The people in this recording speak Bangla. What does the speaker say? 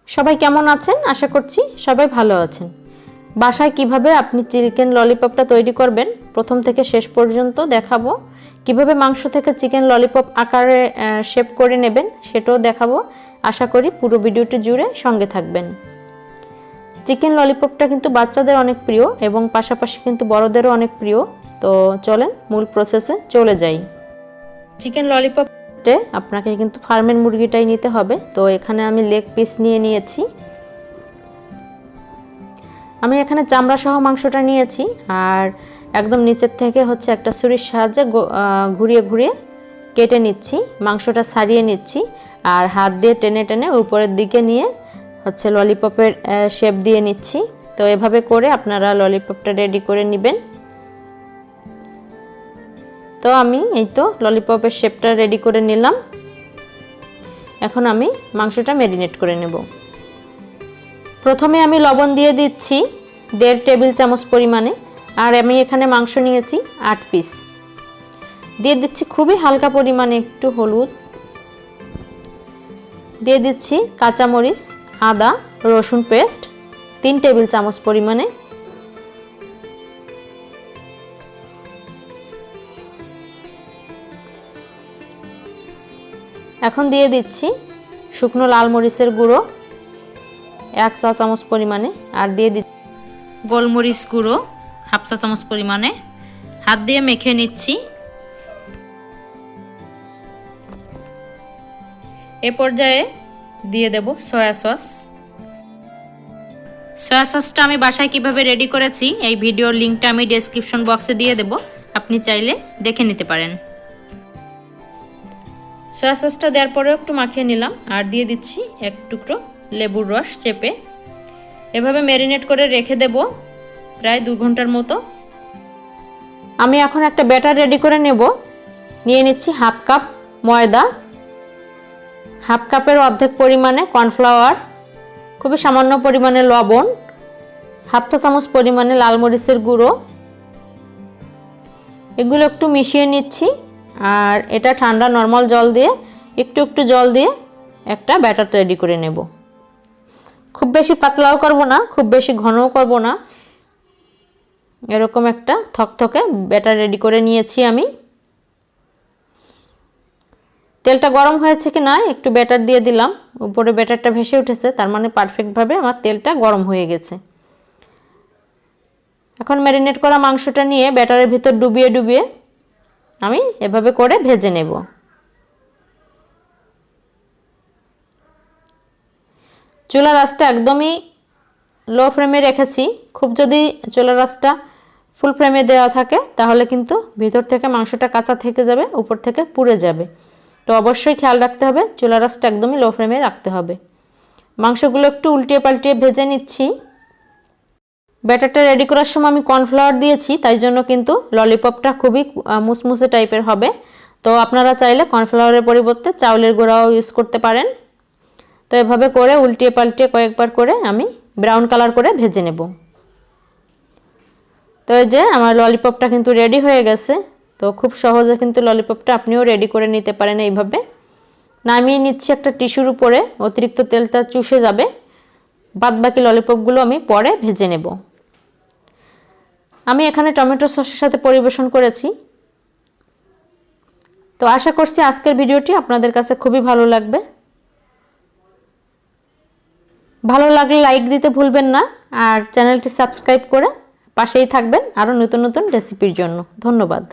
সবাই কেমন আছেন? আশা করছি সবাই ভালো আছেন। বাসায় কিভাবে আপনি চিকেন ললিপপটা তৈরি করবেন প্রথম থেকে শেষ পর্যন্ত দেখাবো। কিভাবে মাংস থেকে চিকেন ললিপপ আকারে শেপ করে নেবেন সেটাও দেখাবো। আশা করি পুরো ভিডিওটি জুড়ে সঙ্গে থাকবেন। চিকেন ললিপপটা কিন্তু বাচ্চাদের অনেক প্রিয় এবং পাশাপাশি কিন্তু বড়দেরও অনেক প্রিয়। তো চলেন মূল প্রসেসে চলে যাই। চিকেন ললিপপ আপনাকে কিন্তু ফার্মের মুরগিটাই নিতে হবে। তো এখানে আমি লেগ পিস নিয়ে নিয়েছি। আমি এখানে চামড়া সহ মাংসটা নিয়েছি আর একদম নিচের থেকে হচ্ছে একটা ছুরির সাহায্যে ঘুরিয়ে ঘুরিয়ে কেটে নিচ্ছি, মাংসটা ছাড়িয়ে নিচ্ছি আর হাত দিয়ে টেনে টেনে উপরের দিকে নিয়ে হচ্ছে ললিপপের শেপ দিয়ে নিচ্ছি। তো এভাবে করে আপনারা ললিপপটা রেডি করে নেবেন। তো আমি এই তো ললিপপের শেপটা রেডি করে নিলাম। এখন আমি মাংসটা ম্যারিনেট করে নেব। প্রথমে আমি লবণ দিয়ে দিচ্ছি 1.5 টেবিল চামচ পরিমাণে আর আমি এখানে মাংস নিয়েছি 8 পিস। দিয়ে দিচ্ছি খুবই হালকা পরিমাণে একটু হলুদ, দিয়ে দিচ্ছি কাঁচামরিচ, আদা রসুন পেস্ট 3 টেবিল চামচ পরিমাণে, এখন দিয়ে দিচ্ছি শুকনো লাল মরিচের গুঁড়ো 1 চা চামচ পরিমাণে আর দিয়ে দিচ্ছি গোলমরিচ গুঁড়ো 1/2 চা চামচ পরিমাণে। হাত দিয়ে মেখে নিচ্ছি। এ পর্যায়ে দিয়ে দেব সয়া সস। সয়া সসটা আমি বাসায় কিভাবে রেডি করেছি এই ভিডিওর লিংকটা আমি ডেসক্রিপশন বক্সে দিয়ে দেব, আপনি চাইলে দেখে নিতে পারেন। সয়া সসটা দেওয়ার পরেও একটু মাখিয়ে নিলাম আর দিয়ে দিচ্ছি 1 টুকরো লেবুর রস চেপে। এভাবে ম্যারিনেট করে রেখে দেব প্রায় 2 ঘন্টার মতো। আমি এখন একটা ব্যাটার রেডি করে নেব। নিয়ে নিচ্ছি 1/2 কাপ ময়দা, 1/2 কাপের অর্ধেক পরিমাণে কর্নফ্লাওয়ার, খুবই সামান্য পরিমাণে লবণ, 1/2 চা চামচ পরিমাণে লাল মরিচের গুঁড়ো। এগুলো একটু মিশিয়ে নিচ্ছি আর এটা ঠান্ডা নরমাল জল দিয়ে একটু একটু জল দিয়ে একটা ব্যাটার রেডি করে নেব। খুব বেশি পাতলাও করব না, খুব বেশি ঘনও করব না, এরকম একটা থকথকে ব্যাটার রেডি করে নিয়েছি আমি। তেলটা গরম হয়েছে কি না একটু ব্যাটার দিয়ে দিলাম, উপরে ব্যাটারটা ভেসে উঠেছে, তার মানে পারফেক্টভাবে আমার তেলটা গরম হয়ে গেছে। এখন ম্যারিনেট করা মাংসটা নিয়ে ব্যাটারের ভিতর ডুবিয়ে ডুবিয়ে আমি এভাবে করে ভেজে নেব। চুলার আঁচটা একদমই লো ফ্লেমে রেখেছি। খুব যদি চুলার আঁচটা ফুল ফ্লেমে দেওয়া থাকে তাহলে কিন্তু ভিতর থেকে মাংসটা কাঁচা থেকে যাবে, উপর থেকে পুড়ে যাবে। তো অবশ্যই খেয়াল রাখতে হবে চুলার আঁচটা একদমই লো ফ্লেমে রাখতে হবে। মাংসগুলো একটু উল্টিয়ে পাল্টিয়ে ভেজে নিচ্ছি। ব্যাটারটা রেডি করার সময় আমি কর্নফ্লাওয়ার দিয়েছি, তাই জন্য কিন্তু ললিপপটা খুবই মুসমুসে টাইপের হবে। তো আপনারা চাইলে কর্নফ্লাওয়ারের পরিবর্তে চাউলের গুঁড়াও ইউজ করতে পারেন। তো এভাবে করে উল্টিয়ে পাল্টিয়ে কয়েকবার করে আমি ব্রাউন কালার করে ভেজে নেব। তো এই যে আমার ললিপপটা কিন্তু রেডি হয়ে গেছে। তো খুব সহজে কিন্তু ললিপপটা আপনিও রেডি করে নিতে পারেন এইভাবে। নামিয়ে নিচ্ছি একটা টিস্যুর উপরে, অতিরিক্ত তেলটা চুষে যাবে। বাদবাকি ললিপপগুলো আমি পরে ভেজে নেব। আমি এখানে টমেটো সসের সাথে পরিবেশন করেছি। তো আশা করছি আজকের ভিডিওটি আপনাদের কাছে খুবই ভালো লাগবে। ভালো লাগলে লাইক দিতে ভুলবেন না আর চ্যানেলটি সাবস্ক্রাইব করে পাশেই থাকবেন আরও নতুন নতুন রেসিপির জন্য। ধন্যবাদ।